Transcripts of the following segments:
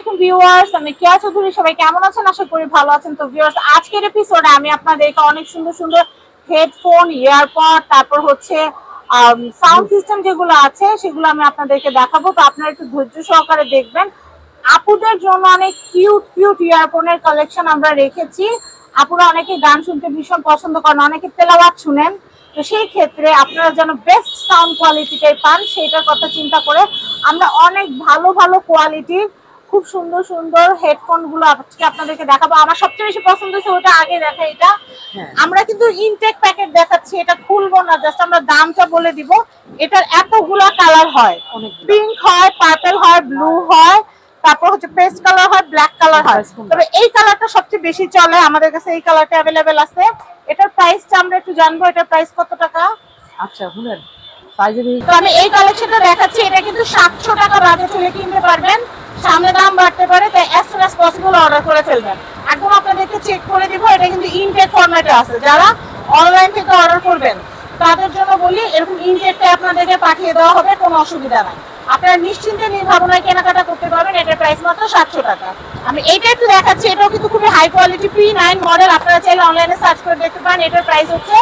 আলাইকুম ভিউয়ার্স, আমি কেয়া চৌধুরী। সবাই কেমন আছেন? আশা করি ভালো আছেন। তো ভিউয়ার্স, আজকের এপিসোডে আমি আপনাদেরকে অনেক সুন্দর সুন্দর হেডফোন, ইয়ারপড, তারপর হচ্ছে সাউন্ড সিস্টেম যেগুলো আছে সেগুলো আমি আপনাদেরকে দেখাবো। তো আপনারা একটু ধৈর্য সহকারে দেখবেন। আপুদের জন্য অনেক কিউট কিউট ইয়ারফোনের কালেকশন আমরা রেখেছি। আপুরা অনেকে গান শুনতে ভীষণ পছন্দ করেন, অনেকে তেলাওয়াত শুনেন। তো সেই ক্ষেত্রে আপনারা যেন বেস্ট সাউন্ড কোয়ালিটিটাই পান সেটার কথা চিন্তা করে আমরা অনেক ভালো ভালো কোয়ালিটির খুব সুন্দর সুন্দর হেডফোন গুলো আজকে আপনাদেরকে দেখাবো। আমার সবচেয়ে বেশি পছন্দ হয়েছে ওটা আগে দেখা। এটা আমরা কিন্তু ইনটেক প্যাকেট দেখাচ্ছি, এটা খুলবো না, জাস্ট আমরা দামটা বলে দিব। এটার এতগুলা কালার হয়, পিঙ্ক হয়, পার্পল হয়, ব্লু হয়, তারপর হচ্ছে পেস্ট কালার হয়, ব্ল্যাক কালার হয়। তবে এই কালারটা সবচেয়ে বেশি চলে, আমাদের কাছে এই কালারটা অ্যাভেলেবেল আছে। এটার প্রাইসটা আমরা একটু জানবো, এটার প্রাইস কত টাকা? আচ্ছা শুনেন, তো আমি এই কালেকশনটা দেখাচ্ছি, এটা কিন্তু 700 টাকা বাজেট হলে কিনতে পারবেন। সামনে দাম বাড়তে পারে, তাই as soon as possible order করে ফেলবেন। একদম আপনাদেরকে চেক করে দিব, এটা কিন্তু ইনটেক ফরম্যাটে আছে। যারা অনলাইন থেকে অর্ডার করবেন তাদের জন্য বলি, এরকম ইনটেকটা আপনাদেরকে পাঠিয়ে দেওয়া হবে, কোনো অসুবিধা নাই। আপনারা নিশ্চিন্তে নির্ভাবনায় কেনাকাটা করতে পারবেন। এটার প্রাইস মাত্র 700 টাকা। আমি এইটা একটু দেখাচ্ছি, এটাও কিন্তু খুবই হাই কোয়ালিটি P9 মডেল। আপনারা চাইলে অনলাইনে সার্চ করে দেখতে পারেন। এটার প্রাইস হচ্ছে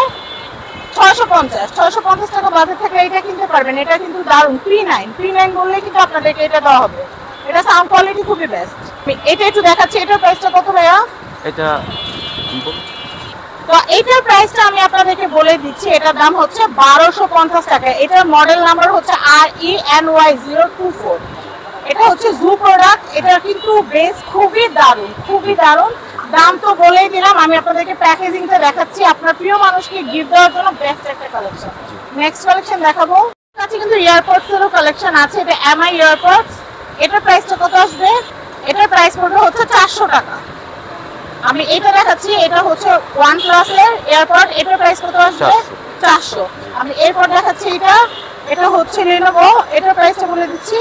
650 টাকা বাজেট থেকে এটা কিনতে পারবেন। এটা কিন্তু দারুণ, P9 বললে কিন্তু আপনাদেরকে এটা দেওয়া হবে। এটা সাউন্ড কোয়ালিটি খুবই বেস্ট। এটা একটু দেখাচ্ছি, এটার প্রাইসটা কত ভাইয়া? এটা তো এটার প্রাইসটা আমি আপনাদেরকে বলে দিচ্ছি, এটার দাম হচ্ছে 1250 টাকা। এটার মডেল নাম্বার হচ্ছে RENY024। এটা হচ্ছে জু প্রোডাক্ট। এটা কিন্তু বেস খুবই দারুণ, খুবই দারুণ। দাম তো বলেই দিলাম, আমি আপনাদেরকে প্যাকেজিংটা দেখাচ্ছি। আপনার প্রিয় মানুষকে গিফট দেওয়ার জন্য বেস্ট একটা কালেকশন। নেক্সট কালেকশন দেখাবো। কাছে কিন্তু ইয়ারপডস এরও কালেকশন আছে। এটা MI ইয়ারপডস। এটার প্রাইসটা কত আসবে? এটার প্রাইস পড়বে হচ্ছে 400 টাকা। আমি এটা দেখাচ্ছি, এটা হচ্ছে OnePlus এর এয়ারপড। এটার প্রাইস কত আসবে? 400। আমি এরপর দেখাচ্ছি এটা হচ্ছে Lenovo। এটার প্রাইসটা বলে দিচ্ছি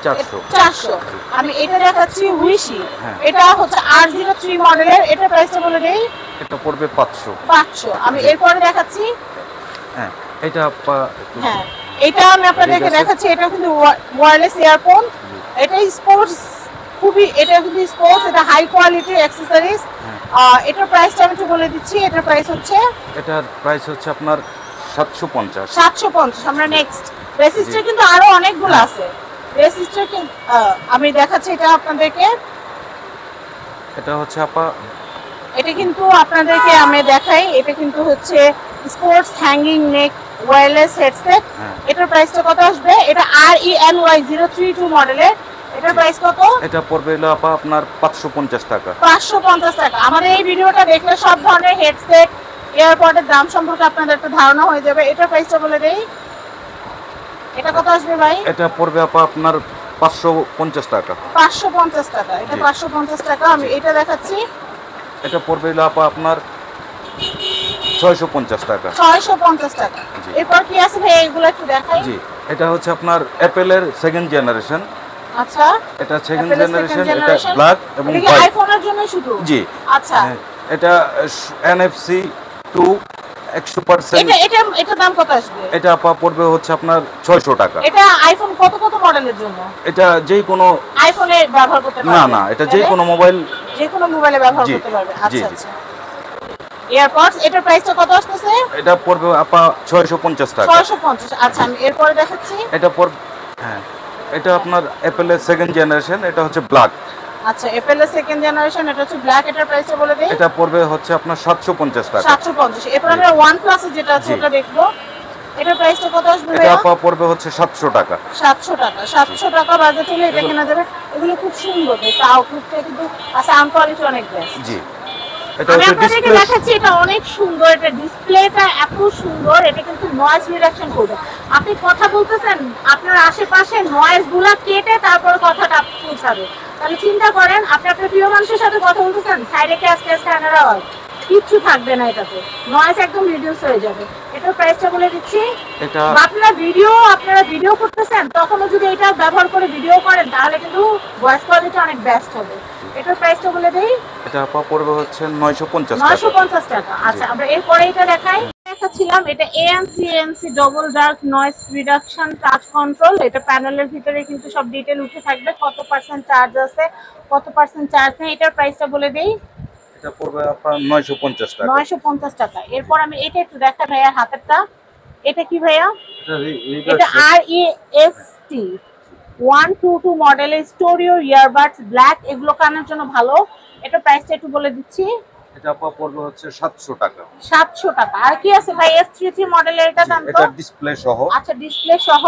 400। আমি এটা দেখাচ্ছি উইশি। এটা হচ্ছে R03 মডেলের। এটার প্রাইসটা বলে দেই, এটা পড়বে 500। আমি এরপরে দেখাচ্ছি, হ্যাঁ এটা হ্যাঁ এটা আমি আপনাদেরকে দেখাচ্ছি। এটা কিন্তু ওয়্যারলেস ইয়ারফোন। এটা স্পোর্টস, এটা কিন্তু স্পোর্টস, এটা হাই কোয়ালিটির অ্যাকসেসরিজ। এটার প্রাইসটা আমি একটু বলে দিচ্ছি। এটার প্রাইস হচ্ছে আপনার 750। আমরা নেক্সট রেসিস্টার কিন্তু আরো অনেকগুলো আছে। রেসিস্টার আমি দেখাচ্ছি এটা আপনাদেরকে। এটা হচ্ছে এটা কিন্তু আপনাদেরকে আমি দেখাই। এটা কিন্তু হচ্ছে স্পোর্টস হ্যাঙ্গিং নেক ওয়্যারলেস হেডসেট। এটার প্রাইসটা কত আসবে? এটা RENY032 মডেলের। এটার প্রাইস কত? এটা পড়বে হলো আপনার 550 টাকা। 550 টাকা। আমাদের এই ভিডিওটা দেখলে সব ধরনের হেডসেট, এয়ারপডের দাম সম্পর্কে আপনাদের একটা ধারণা হয়ে যাবে। এটার প্রাইসটা বলে দেই, এটা কত আসবে ভাই? এটা পড়বে আপনার 550 টাকা। 550 টাকা। এটা 550 টাকা। আমি এটা দেখাচ্ছি, এটা পড়বে হলো আপনার 650 টাকা। 650 টাকা। এরপর কি আছে ভাই, এগুলো একটু দেখাই। জি, এটা হচ্ছে আপনার অ্যাপেলের সেকেন্ড জেনারেশন। আচ্ছা, এটা সেকেন্ড জেনারেশন। এটা ব্ল্যাক এবং এটা কি হোয়াইট। আইফোনের জন্য শুধু? জি। আচ্ছা, এটা NFC 2 100%। এটা দাম কত আসবে? এটা পড়বে হচ্ছে আপনার 600 টাকা। এটা আইফোন কত মডেলের জন্য? এটা যেই কোনো আইফোনে ব্যবহার করতে পারবে? না, এটা যেই কোনো মোবাইলে ব্যবহার করতে পারবে। আচ্ছা আচ্ছা। এয়ারপডস, এটার প্রাইসটা কত আসছে? এটা পড়বে 650 টাকা। 650। আচ্ছা, আমি এরপরে দেখাচ্ছি। এটা এটা আপনার অ্যাপেলের সেকেন্ড জেনারেশন। এটা হচ্ছে ব্ল্যাক। আচ্ছা, অ্যাপেলের সেকেন্ড জেনারেশন, এটা হচ্ছে ব্ল্যাক। এটার প্রাইসটা বলে দেই। এটা পড়বে হচ্ছে আপনার 750 টাকা। 750। এরপর আমরা OnePlus এর যেটা আছে ওটা দেখবো। এটার প্রাইসটা কত আসবে? এটা পড়বে হচ্ছে 700 টাকা। 700 টাকা। 700 টাকা বাজেট হলে এটা কেনা যাবে। এগুলো খুব সুন্দর, এটা আউটলুকটা কিন্তু সাউন্ড কোয়ালিটি অনেক বেস্ট। জি, এটা আমি হচ্ছে আপনাদেরকে ডিসপ্লে। দেখাচ্ছি, এটা অনেক সুন্দর। এটা ডিসপ্লেটা এত সুন্দর, এটা কিন্তু নয়েজ রিডাকশন করবে। আপনি কথা বলতেছেন, আপনার আশেপাশে নয়েজগুলো কেটে তারপর কথাটা পৌঁছাবে। তাহলে চিন্তা করেন, আপনি আপনার প্রিয় মানুষের সাথে কথা বলতেছেন, সাইডে ক্যাশ ক্যামেরা আওয়াজ কিচ্ছু থাকবে না, এটাতে নয়েজ একদম রিডিউস হয়ে যাবে। এটার প্রাইসটা বলে দিচ্ছি। এটা আপনারা ভিডিও করতেছেন, তখনও যদি এটা ব্যবহার করে ভিডিও করেন তাহলে কিন্তু ভয়েস কোয়ালিটি অনেক বেস্ট হবে। এটার প্রাইসটা বলে দেই, এটা পড়বে হচ্ছে 950 টাকা। 950 টাকা। আচ্ছা, আমরা এরপরে এটা দেখাই। দেখাচ্ছিলাম এটা ANC double dark noise reduction touch control. এটা প্যানেলের ভিতরে কিন্তু সব ডিটেল উঠে থাকবে, কত পার্সেন্ট চার্জ আছে, কত পার্সেন্ট চার্জ নেই। এটার প্রাইসটা বলে দেই, এটা পড়বে আপনার 950 টাকা। 950 টাকা। এরপর আমি এটা একটু দেখা ভাইয়ার হাতেরটা, এটা কি ভাইয়া? এটা REST 122 মডেলের স্টোরিও ইয়ারবাডস ব্ল্যাক, এগুলো কানের জন্য ভালো। এটা প্রাইসটা একটু বলে দিচ্ছি, এটা পড়বে হচ্ছে 700 টাকা। 700 টাকা। আর কি আছে ভাই S33 মডেলের, এটা দাম তো? এটা ডিসপ্লে সহ। আচ্ছা, ডিসপ্লে সহ।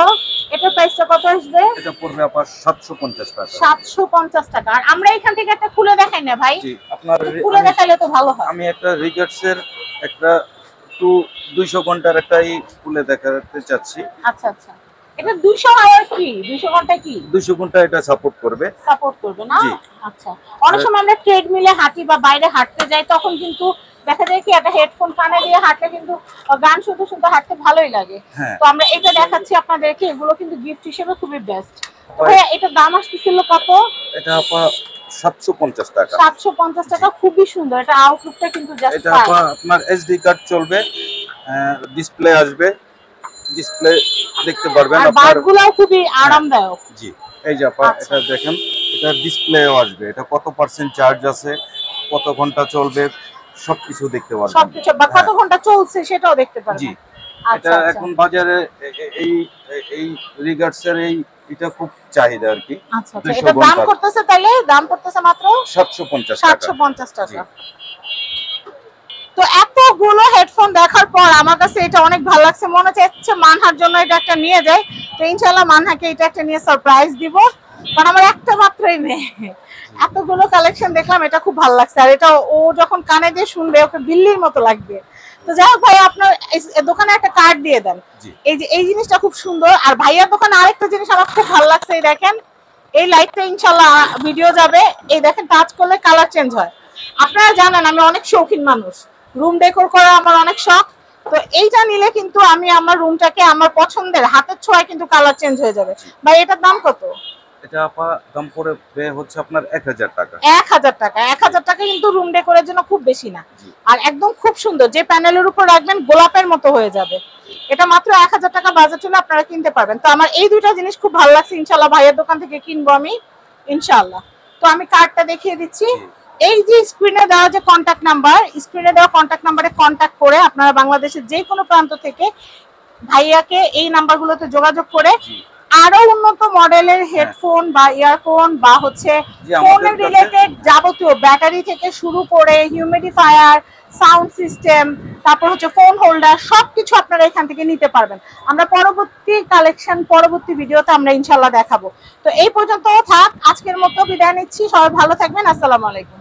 এটার প্রাইসটা কত আসবে? এটা পড়বে আপনার 750 টাকা। 750 টাকা। আর আমরা এখান থেকে একটা খুলে দেখাই না ভাই? জি, আপনার খুলে দেখাইলে তো ভালো হয়। আমি একটা রিগার্ডস এর একটা 200 ঘন্টার একটাই খুলে দেখাতে চাচ্ছি। আচ্ছা আচ্ছা, এটা 200 আওয়ার কি 200 ঘন্টা কি 200 ঘন্টা এটা সাপোর্ট করবে। সাপোর্ট করবে না? জি। আচ্ছা, অনেক সময় আমরা ট্রেডমিলে হাঁটি বা বাইরে হাঁটতে যাই, তখন কিন্তু দেখা যায় কি একটা হেডফোন কানে দিয়ে হাঁটলে কিন্তু গান শুনতে শুনতে হাঁটতে ভালোই লাগে। হ্যাঁ। তো আমরা এটা দেখাচ্ছি আপনাদেরকে, এগুলো কিন্তু গিফট হিসেবে খুবই বেস্ট। ভাইয়া এটা দাম আসতেছিল কত? এটা আপা 750 টাকা। 750 টাকা, খুবই সুন্দর। এটা আউটলুকটা কিন্তু জাস্ট এটা আপা আপনার SD কার্ড চলবে, ডিসপ্লে আসবে, ডিসপ্লে দেখতে পারবেন আর আপনার। বাটগুলোও খুবই আরামদায়ক। জি, এই যে আপা আচ্ছা। এটা দেখেন, এটা ডিসপ্লেও আসবে, এটা কত পার্সেন্ট চার্জ আছে, কত ঘন্টা চলবে, সবকিছু দেখতে পারবেন। সবকিছু বা কত ঘন্টা চলছে সেটাও দেখতে জি, পারবেন। এটা আচ্ছা আচ্ছা এখন বাজারে এই এই রিগার্ডস এর এটা খুব চাহিদা আর কি। আচ্ছা আচ্ছা, 200 এটা দাম ঘন্টা। করতেছে, তাইলে দাম করতেছে মাত্র 750 টাকা। 750 টাকা। জি। তো এতগুলো হেডফোন দেখার পর আমার কাছে এটা অনেক ভালো লাগছে, মনে হচ্ছে মানহার জন্য এটা একটা নিয়ে যাই। তো ইনশাআল্লাহ মানহাকে এটা একটা নিয়ে সারপ্রাইজ দিব, কারণ আমার একটা মাত্রই মেয়ে। এতগুলো কালেকশন দেখলাম, এটা খুব ভালো লাগছে। আর এটা ও যখন কানে দিয়ে শুনবে ওকে বিল্লির মতো লাগবে। তো যাই হোক ভাই, আপনার দোকানে একটা কার্ড দিয়ে দেন। জি। এই যে এই জিনিসটা খুব সুন্দর। আর ভাইয়ার দোকানে আরেকটা জিনিস আমার খুব ভালো লাগছে, এই দেখেন এই লাইটটা ইনশাআল্লাহ ভিডিও যাবে, এই দেখেন টাচ করলে কালার চেঞ্জ হয়। আপনারা জানেন আমি অনেক শৌখিন মানুষ, রুম ডেকোর করা আমার অনেক শখ। তো এইটা নিলে কিন্তু আমি আমার রুমটাকে আমার পছন্দের হাতের ছোঁয়ায় কিন্তু কালার চেঞ্জ হয়ে যাবে। ভাই এটার দাম কত? এটা আপা দাম পড়বে হচ্ছে আপনার 1000 টাকা। 1000 টাকা। 1000 টাকা কিন্তু রুম ডেকোরের জন্য খুব বেশি না। জি। আর একদম খুব সুন্দর, যে প্যানেলের উপর রাখবেন গোলাপের মতো হয়ে যাবে। এটা মাত্র 1000 টাকা বাজেট হলে আপনারা কিনতে পারবেন। তো আমার এই দুইটা জিনিস খুব ভালো লাগছে, ইনশাআল্লাহ ভাইয়ের দোকান থেকে কিনবো আমি ইনশাআল্লাহ। তো আমি কার্ডটা দেখিয়ে দিচ্ছি। এই যে স্ক্রিনে দেওয়া যে কন্টাক্ট নাম্বার, স্ক্রিনে দেওয়া কন্টাক্ট নাম্বারে কন্টাক্ট করে আপনারা বাংলাদেশের যে কোনো প্রান্ত থেকে ভাইয়াকে এই নাম্বারগুলোতে যোগাযোগ করে জি। আরো উন্নত মডেলের হেডফোন বা ইয়ারফোন বা হচ্ছে জি, আমাদের ফোনের কাছে- রিলেটেড যাবতীয় ব্যাটারি থেকে শুরু করে হিউমিডিফায়ার, সাউন্ড সিস্টেম, তারপর হচ্ছে ফোন হোল্ডার, সবকিছু আপনারা এখান থেকে নিতে পারবেন। আমরা পরবর্তী কালেকশন পরবর্তী ভিডিওতে আমরা ইনশাআল্লাহ দেখাবো। তো এই পর্যন্ত থাক, আজকের মতো বিদায় নিচ্ছি। সবাই ভালো থাকবেন। আসসালামু আলাইকুম।